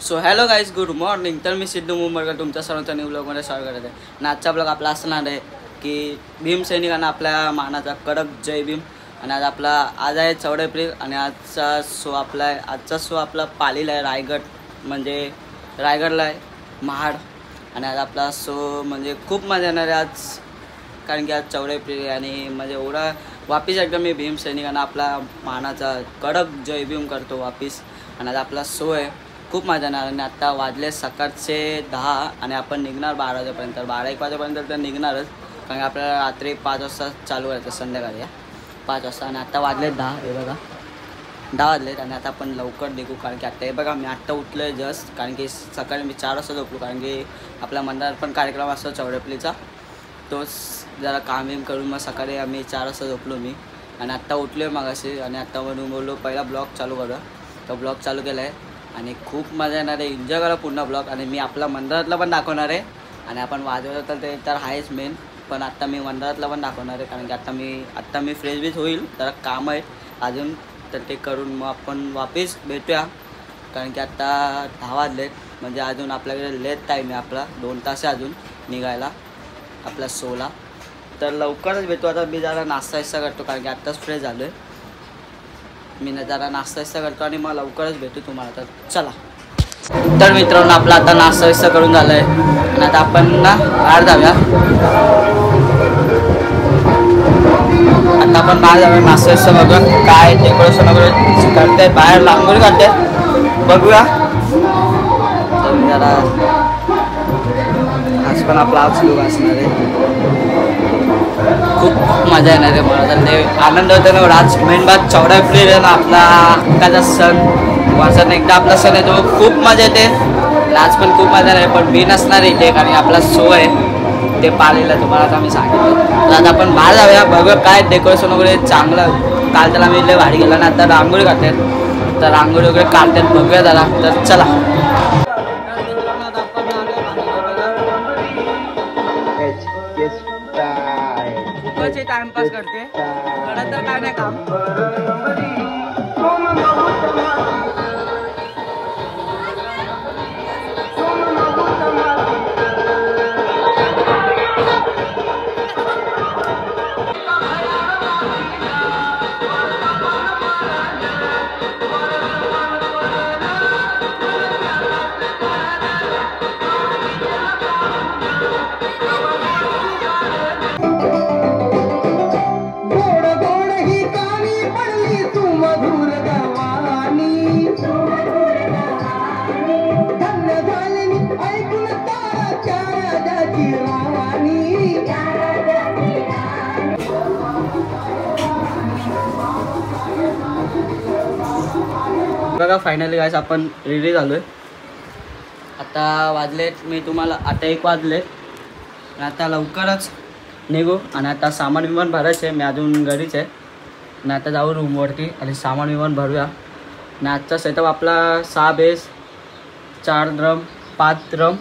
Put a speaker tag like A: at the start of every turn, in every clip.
A: So hello guys, good morning. तर मी सिद्धू मुंबईकर तुमच्या सर्वांचा न्यू ब्लॉगमध्ये स्वागत करत आहे. आणि आजचा ब्लॉग आपला असणार आहे की भीम सैनिकांना आपल्या मानाचा कडक जय भीम. आणि आज आहे 14 एप्रिल आणि आजचा शो आपला पालीला आहे, रायगड म्हणजे रायगडला आहे, महाड. आणि आज आपला शो म्हणजे खूप मजा येणार आहे आज, कारण की आज 14 एप्रिल आणि म्हणजे एवढा वापिस एकदा मी भीम सैनिकांना आपला मानाचा कडक जय भीम करतो वापिस. आणि आज आपला शो आहे, खूप मजा येणार. आणि आत्ता वाजले सकाळचे 10 आणि आपण निघणार 12 वाजेपर्यंत, 12-1 वाजेपर्यंत तर निघणारच, कारण की आपल्याला रात्री 5 वाजता चालू करायचं, संध्याकाळी 5 वाजता. आणि आत्ता वाजले 10, हे बघा 10 वाजलेत. आणि आता आपण लवकर निघू, कारण की आत्ता हे बघा मी आत्ता उठलो आहे जस्ट, कारण की सकाळी मी 4 वाजता झोपलो, कारण की आपल्या मंदिरात पण कार्यक्रम असतो 14 एप्रिलचा, तोच जरा काम बिम करून मग सकाळी आम्ही 4 वाजता झोपलो मी. आणि आत्ता उठलो आहे मगाशी आणि आत्ता म्हणून बोललो पहिला ब्लॉग चालू करूया. तो ब्लॉग चालू केला आहे आणि खूप मजा येणार आहे, एन्जॉय करा पूर्ण ब्लॉग. आणि मी आपला मंदिरातला पण दाखवणार आहे आणि आपण वाजवलं तर ते तर आहेच मेन, पण आत्ता मी मंदिरातला पण दाखवणार आहे, कारण की आत्ता मी फ्रेश बीच होईल, जरा काम आहे अजून, तर ते करून मग आपण वापस भेटूया. कारण की आत्ता 10 वाजलेत, म्हणजे अजून आपल्याकडे लेट टाईम आहे, आपला 2 तास आहे अजून निघायला आपल्या शोला. तर लवकरच भेटू. आता मी जरा नाश्ता करतो, कारण की आत्ताच फ्रेश झालो आहे मी, जरा नाश्ता करतो आणि मग लवकरच भेटू तुम्हाला. तर चला. तर मित्रांनो, आपला आता नाश्ता करून झालं आहे आणि आता आपण ना बाहेर जाऊया. आता आपण बाहेर जाऊया, नाश्ता बघूया काय डेकोरेशन वगैरे करते, बाहेर रांगोळी काढते, बघूया. तर जरा आज पण आपला आज सुरू असणार आहे, खूप मजा येणार आहे मला. तर ते आनंद होतो ना, आज मेन बात 14 एप्रिल आहे ना, आपला हक्काचा सण, वर्षात एकदा आपला सण आहे, तो खूप मजा येते. आज पण खूप मजा आहे, पण मी नसणार आहे इथे, कारण आपला शो आहे ते पालीला, तुम्हाला आता मी सांगितलं. तर आता आपण बाहेर जाऊया, बघूया काय डेकोरेशन वगैरे चांगलं. काल त्याला मी लय भारी गेला ना, आता रांगोळी काढतात, तर रांगोळी वगैरे काढतात, बघूया जरा. तर चला. टाइमपास करते, करत तर काय नाही काम. बघा फायनली गाईस आपण रेडी झालो आहे. आता वाजलेत, मी तुम्हाला आता 1 वाजले आणि आता लवकरच निघू. आणि आता सामान विमान भरायचं आहे, मी अजून घरीच आहे आणि आता जाऊ रूमवरती आणि सामान विमान भरूया. आणि आजचा सेटअप आपला 6 बेस, 4 ड्रम, 5 ड्रम,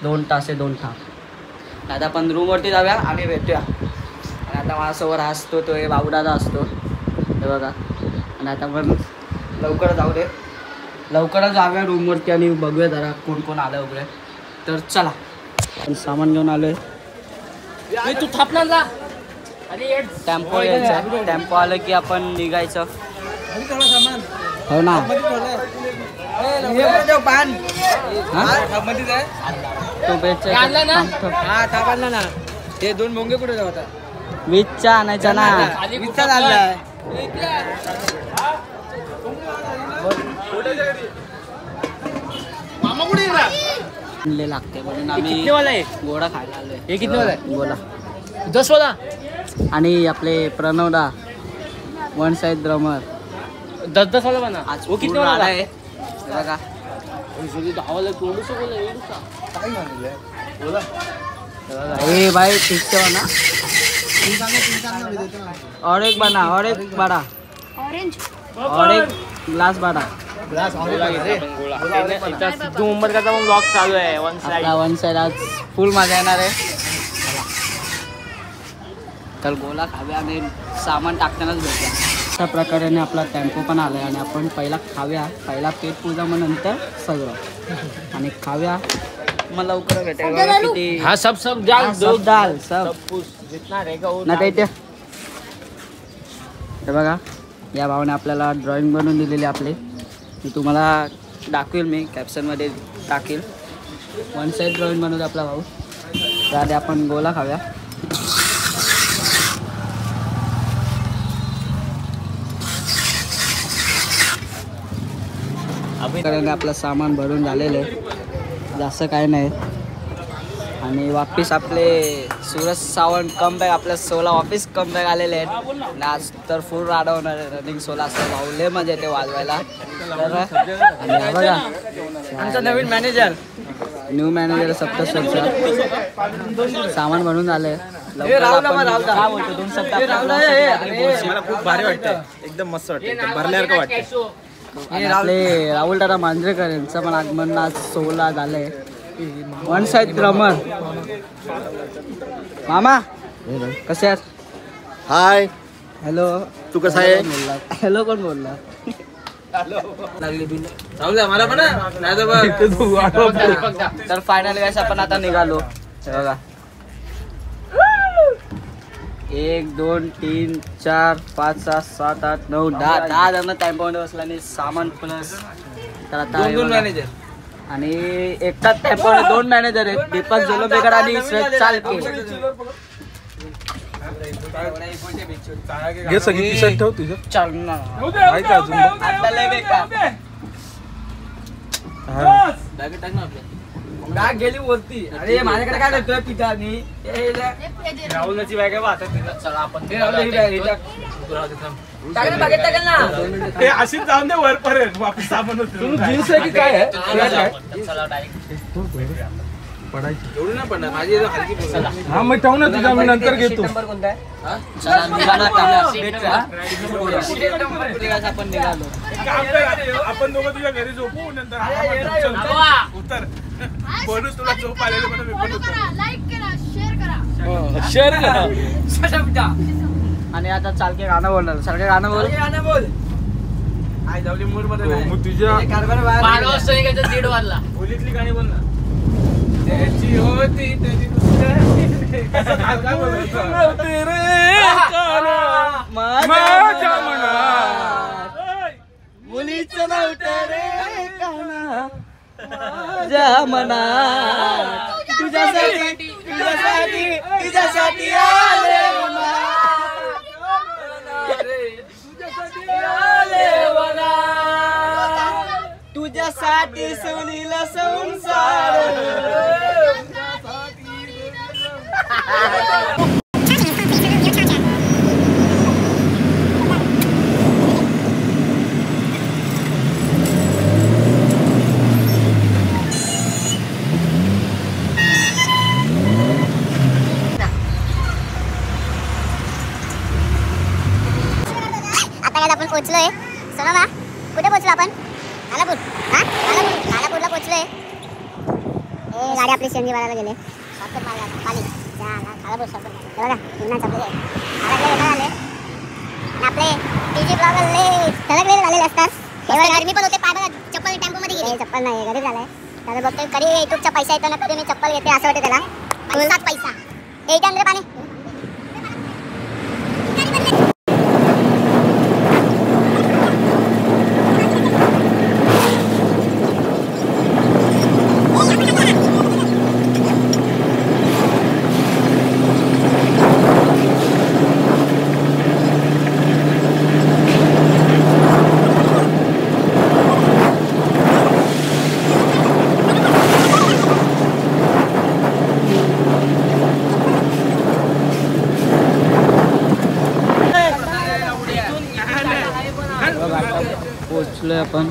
A: 2 तासे 2 थाप. आता आपण रूमवरती जाऊया आणि भेटूया. आणि आता माझ्यासोबत असतो तो हे बाबूदादा असतो, हे बघा. आणि आता पण लवकर जाऊ दे, लवकरच जाऊया रूमवरती आणि बघूया जरा कोण कोण आलं वगैरे. तर चला. सामान घेऊन आलोय, तू थापला जा. टेम्पो यायचं, टेम्पो आलं की आपण निघायचं. हो ना,
B: ते 2 भोंगे कुठे जातात,
A: वीजचा आणायचा ना,
B: वीजचा चाललाय. मामा कुठे
A: लागते म्हणून आम्ही गोडा खायला आलोय.
B: हे किती वाला आहे?
A: गोला
B: 10 वाला.
A: आणि आपले प्रणवदा 1 साइड ड्रमर
B: 10 वाला बना.
A: आज
B: वो किती वाला
A: आहे बघा. ए भाई ठीक से बना, और एक बना, और एक बड़ा
C: ऑरेंज,
A: और एक ग्लास बड़ा.
B: ग्लास सिद्धू मुंबईकरचा पण ब्लॉग चालू आहे.
A: 1 साइड आज फुल मजा येणार आहे. तर गोला खावे आणि सामान टाकतानाच भेटला. अशा प्रकारे आपला टेम्पो पण आला आहे आणि आपण पहिला खाव्या, पहिला पेट पूजा मग नंतर सगळं आणि खाव्या मग लवकर भेटेल बघा किती
B: हाँ सब डाल
A: हा, सब डाल सब
B: कुछ जितना रहेगा वो
A: ना
B: डाल
A: ते हे बघा या भावाने आपल्याला ड्रॉइंग बनवून दिलेली आपली मी तुम्हाला दाखवेल मी कॅप्शनमध्ये टाकेल वन साईड ड्रॉइंग बनवतो आपला भाऊ त्याआधी आपण गोला खाव्या कारण आपलं सामान भरून झालेलं आहे जास्त काय नाही आणि वापिस आपले सूरज सावंत कमबॅक आपल्या सोला वापिस कमबॅक आलेले आहेत आणि आज तर फुल राडा होणार आहे रनिंग सोला असं भाऊले मजा येते वाजवायला आणि हा बघा
B: आमचा नवीन मॅनेजर
A: न्यू मॅनेजर सप्तशेचा सामान बनवून झालंय लवकर आपण बोलतो 2 शब्द
C: मला खूप भारी वाटतं एकदम मस्त वाटतं एकदम भरल्यासारखं वाटतं
A: आणि आपले राहुल दादा मांजरेकर यांचं पण आगमन आज 16 झालंय वन साईड ड्रमर मामा कसे आहात
C: हाय
A: हॅलो
C: तू कसा आहे
A: हॅलो कोण बोलला
B: मला पण
A: तर फायनली गाइस आपण आता निघालो हे बघा 1 2 3 4 5 6 7 8 9 10 जण टेम्पोमध्ये बसला आणि सामान प्लस तर आता हे बघा.
B: मॅनेजर
A: आणि एकटाच टेम्पोमध्ये 2 मॅनेजर आहेत दीपक जोलोबेकर आणि श्रेय चालके
C: घे सगळी टी शर्ट ठेव तुझं
A: चालणार
C: आहे का अजून
A: आता लय बेकार
B: बॅग गेली वरती अरे माझ्याकडे काय करतोय पिता आणि राहुलची बॅग आहे वाटत चला आपण
C: हे अशीच जाऊन दे वरपर्यंत वापस सामान जीन्स आहे की काय आहे
B: एवढी नाही पडणार माझी हलकी
C: हा मग ठेव ना तुझा मी नंतर घेतो
A: नंबर कोणता आहे चला निघालो आता. भेटूया. आपण निघालो
C: आपण दोघं तुझ्या घरी झोपू नंतर उतर बोलूस तुला झोप आलेली म्हणून मी पण उतर
D: लाईक करा शेअर करा
C: शेअर करा
A: आणि आता चालके गाणं बोलणार सारखे गाणं बोल
B: आई जाऊली मूड मध्ये
C: मग तुझ्या
B: 1:30 वाजला होलीतली गाणी बोल ना त्याची होती त्याची
C: काय बोलायचं माझ्या मनात
A: मुलीचं नव्हतं रे काना माझ्या मनात तुझ्यासाठी तुझ्यासाठी तुझ्यासाठी आले तुझ्यासाठी सोनीला संसार
D: आपण पोहोचलोय सोनामा कुठे पोहोचलो आपण खालापूर खालापूरला पोहोचलोय ए गाडी आपली शेंदी भरायला गेले शॉर्टकट मारला खाली खालापूर शॉर्टकट बघा पुन्हा आपले आले आणि आपले टीजी ब्लॉगर ले सगळे झालेले असतात एवढी गरमी पण होते पाय बघा चप्पल टेम्पो मध्ये गेली चप्पल नाही गरीब झालाय त्याला बघतोय कधी युट्यूबचा पैसा येतो ना कधी मी चप्पल घेते असं वाटतं त्याला 7 पैसा 800 पाणी
A: पोहोचलोय आपण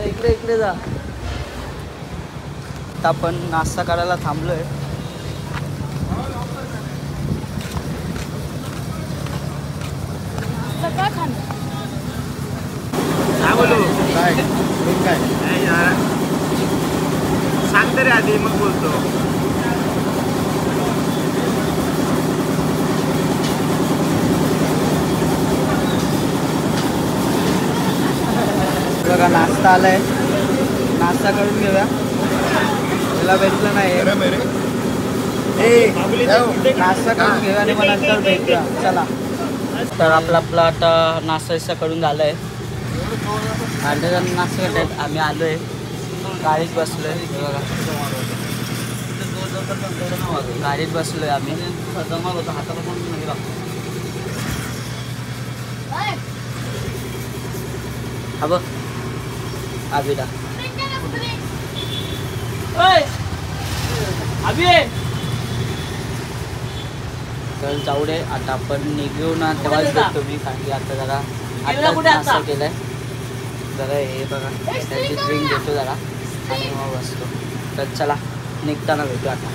A: इकडे इकडे जा आता आपण नाश्ता करायला थांबलोय
C: काय बोलू काय सांग तरी आधी मग बोलतो.
A: बघा नाश्ता आलाय, नाश्ता करून घेऊया. त्याला भेटलं नाही, नाश्ता करून घेऊया आणि मग नंतर भेटूया. चला. तर आपला आता नाश्ता करून झालाय. अर्ध्या जण नाश्ता करतात, आम्ही आलोय, गाडीत बसलोय. बघा गाडीत बसलोय आम्ही. हा बघ आबिदा तर जाऊ दे. आता आपण निघू ना तेव्हाच भेटतो मी, कारण की आता जरा आता नाश्ता केलाय. जरा हे बघा त्याची ड्रिंक घेतो जरा आणि मग बसतो. तर चला निघताना भेटू आता.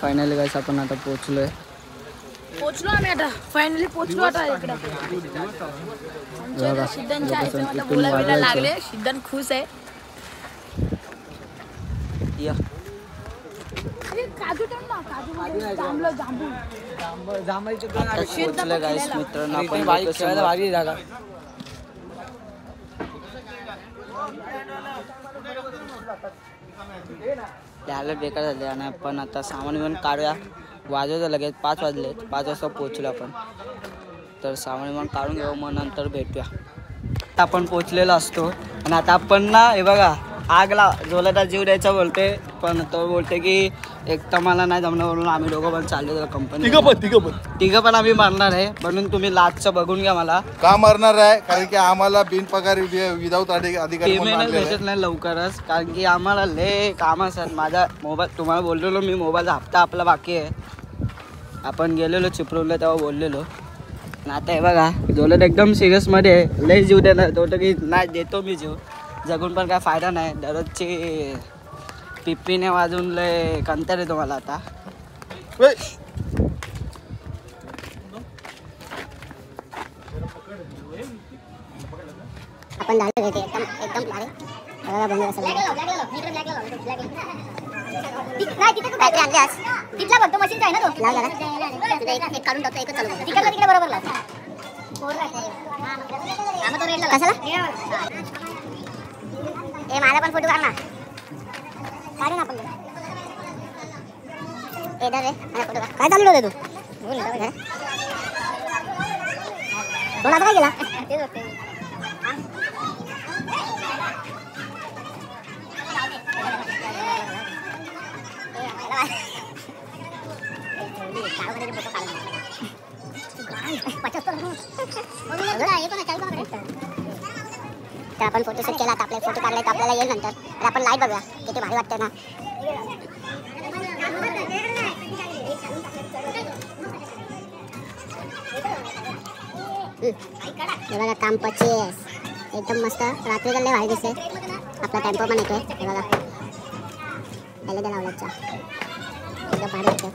A: फायनली गाइस आपण आता पोहोचलो आम्ही. आता फायनली पोहोचलो. आता इकडे सिद्धांतच्या आईचं मला बोलायला लागले. सिद्धांत खुश आहे. या काजू टाक ना, काजू जांभळं पोहोचलं गाइस मित्रांनो. आपण भारी जागा त्याला बेकार झाले आणि आपण आता सामान विमान काढूया. वाजवतं लगेच 5 वाजले. 5 वाजता पोहोचलो आपण. तर सामान विमान काढून घेऊ, मग नंतर भेटूया. आता आपण पोहोचलेलो असतो आणि आता आपण ना हे बघा आगला जोलाचा जीव द्यायचा बोलते, पण तो बोलते की एक तर मला नाही जमणार म्हणून आम्ही दोघं पण चाललो कंपनी. तिघं पण आम्ही मारणार आहे, म्हणून तुम्ही लास्टचं बघून घ्या. मला
E: का मारणार आहे? कारण की आम्हाला बिनपगार विदाऊट अधिकारी
A: भेटत नाही लवकरच, कारण की आम्हाला लय काम असतात. माझा मोबाईल तुम्हाला बोललेलो मी, मोबाईलचा हप्ता आपला बाकी आहे. आपण गेलेलो चिपळूणला तेव्हा बोललेलो. आणि आता हे बघा जोलत एकदम सिरियसमध्ये आहे. लय जीव देणार तो की नाही देतो मी जीव, जगून पण काय फायदा नाही. दररोजची पिप्पीने वाजून लय कंटाळ येतो मला आता.
D: आपण झालं एकदम एकदम भारी. बनवलं असेल तिथला बघतो मशीनचा आहे ना तो. लाव जरा एक काढून टाकतो, एकच चालू तिकडे तिकडे बरोबर लाव. कशाला ए माझा पण फोटो काढ ना. काढू ना आपण फोटो. काय चालू होते तू? कोण आता काय गेला? तर आपण फोटोशूट केला, आपले फोटो काढले तर आपल्याला येईल नंतर. तर आपण लाईट बघूया किती भारी वाटते ना. बघा काम 25 एकदम मस्त. रात्री गल्ले भारी दिसते. आपला टेम्पो पण येतोय बघा. पहिले लावल्याचा एकदम भारी वाटतं.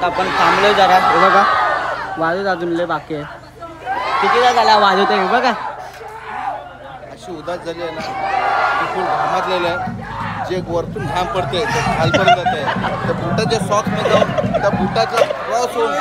A: आता आपण थांबलोय जरा. हे बघा वाजत अजून लय बाकी आहे. कितीदा झाला वाजवत आहे बघा.
E: अशी उदास झाली आहे ना ती फुल घामातलेलं आहे. जे वरतून घाम पडते ते खालपर्यंत जाते. त्या बुटाच्या सॉक्समध्ये जाऊन त्या बुटाचा क्रॉस होऊन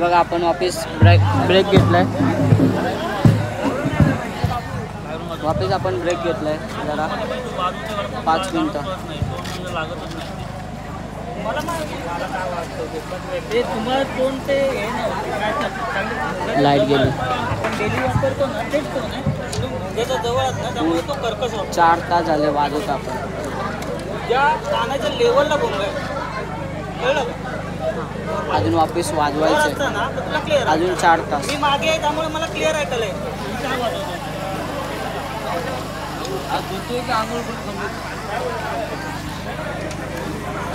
A: बघा आपण वापिस ब्रेक घेतलाय. वापिस आपण ब्रेक घेतलाय जरा 5 मिनिटं. लाईट गेली. 4 तास झाले वाजवत आपण. अजून वापिस वाजवायचं अजून 4 तास.
B: मी मागे आहे त्यामुळे मला क्लिअर ऐकलंय.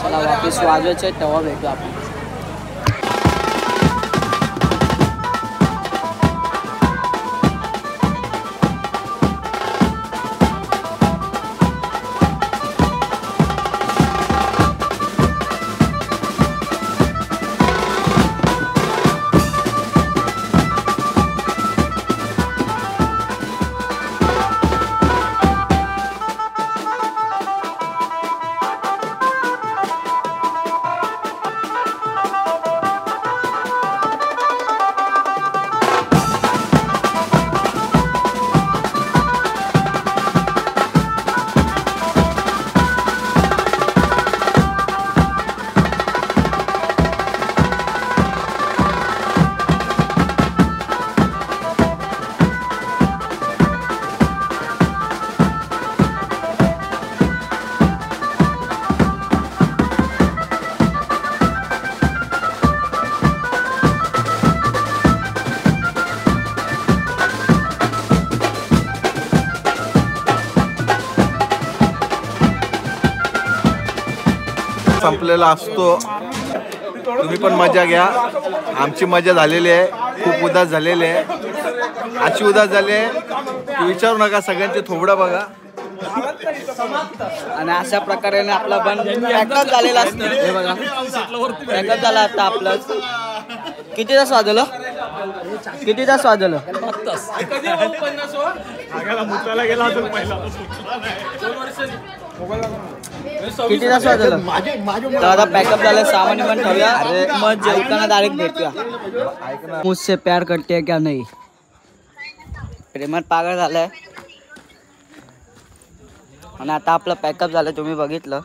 A: चला वापिस वाजवायचं तेव्हा भेटू आपण.
E: संपलेला असतो. तुम्ही पण मजा घ्या. आमची मजा झालेली आहे. खूप उदास झालेली आहे. अशी उदास झाली आहे की विचारू नका. सगळ्यांचे थोबडं बघा.
A: आणि अशा प्रकारे आपला बन पॅकअप झालेला असतं. हे बघा पॅकअप झाला आता आपलं. किती तास वाजवलं? किती तास वाजवलं? किती तास वाजवलं? तर आता पॅकअप झालं. सामान पण ठेवूया. मग जेवताना डायरेक्ट भेटूया. मुझसे प्यार करते क्या नाही. प्रेमात पागल झालाय. आणि आता आपलं पॅकअप झालं तुम्ही बघितलं.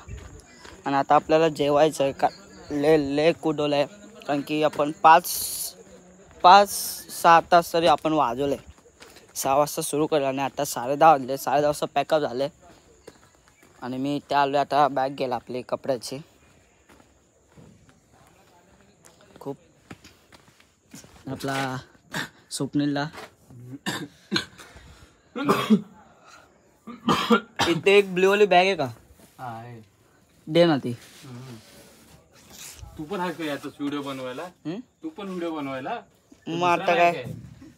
A: आणि आता आपल्याला जेवायचं आहे. का ले कुडवलं आहे कारण की आपण 5-6 तास तरी आपण वाजवले. 6 वाजता सुरू केलं आणि आता 10:30 वाजले. 10:30 वाजता पॅकअप झाले आणि मी त्या आलो. आता बॅग गेला आपली कपड्याची. खूप आपला स्वप्नीलला इथे एक ब्ल्यूवाली बॅग आहे का? दे ना ती.
B: तू पण आहे का याचा व्हिडिओ बनवायला? तू पण व्हिडिओ बनवायला?
A: मग आता काय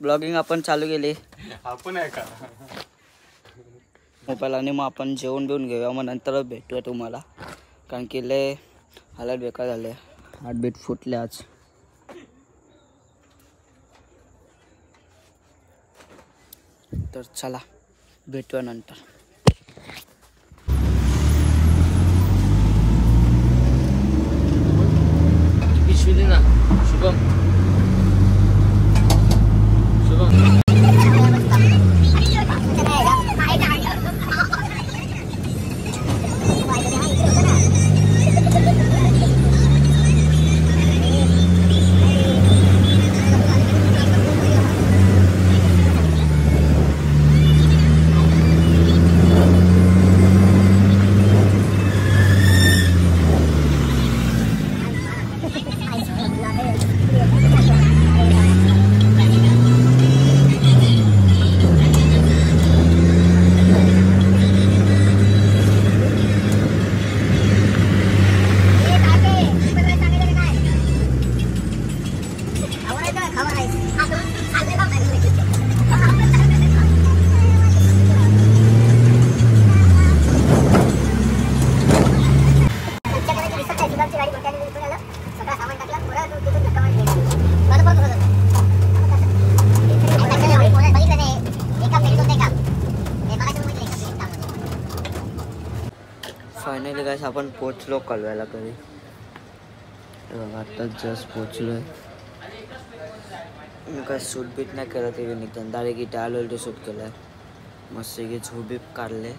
A: ब्लॉगिंग आपण चालू केली
B: आपण आहे का
A: मोबाईल आणि मग आपण जेवण बिवून घेऊया. मग नंतरच भेटूया तुम्हाला कारण की लय हालत बेकार झाले. हार्टबीट फुटले आज. तर चला भेटूया नंतर. पिशवी ना शुभम. फायनली गाइस आपण पोचलो कलव्याला. कधी आता जस्ट पोचलो आहे. मी काय सूट बीट नाही करत आहे. निघताना डायरेक्ट इथे आलो ते शूट केलं आहे. मस्त की झोबीप काढले.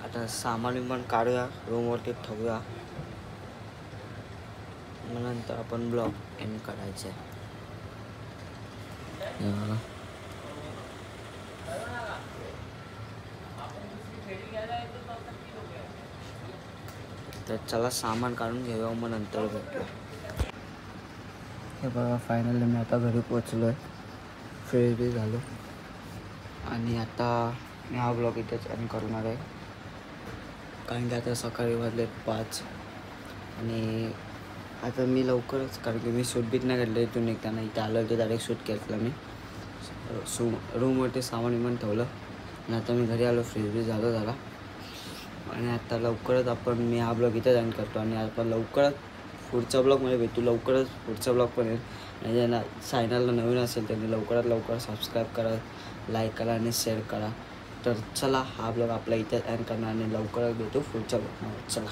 A: आता सामान विमान काढूया रूमवरती ठेवूया. मग नंतर आपण ब्लॉग एंड करायचं आहे. तर चला सामान काढून घेऊया मग नंतर भेटूया. हे बघा फायनली मी आता घरी पोचलो आहे. फ्रेश बी झालो आणि आता मी हा ब्लॉग इथेच एंड करणार आहे कारण की आता सकाळी वाजले 5 आणि आता मी लवकरच कारण की मी शूट बीट नाही काढलं. इथून निघताना इथे आलं होतं डायरेक्ट शूट केलं मी. रूमवरती सामान विमान ठेवलं आणि आता मी घरी आलो. फ्रेश बी झालो जरा आणि आता लवकरच मी हा ब्लॉग इथेच एंड करतो आणि आपण लवकरच पुढच्या ब्लॉगमध्ये भेटू. लवकरच पुढचा ब्लॉग पण येईल आणि ज्यांना चॅनलला नवीन असेल त्यांनी लवकरात लवकर सबस्क्राईब करा, लाईक करा आणि शेअर करा. तर चला हा ब्लॉग आपला इथेच एंड करणार आणि लवकरच भेटू पुढच्या ब्लॉगमध्ये. चला.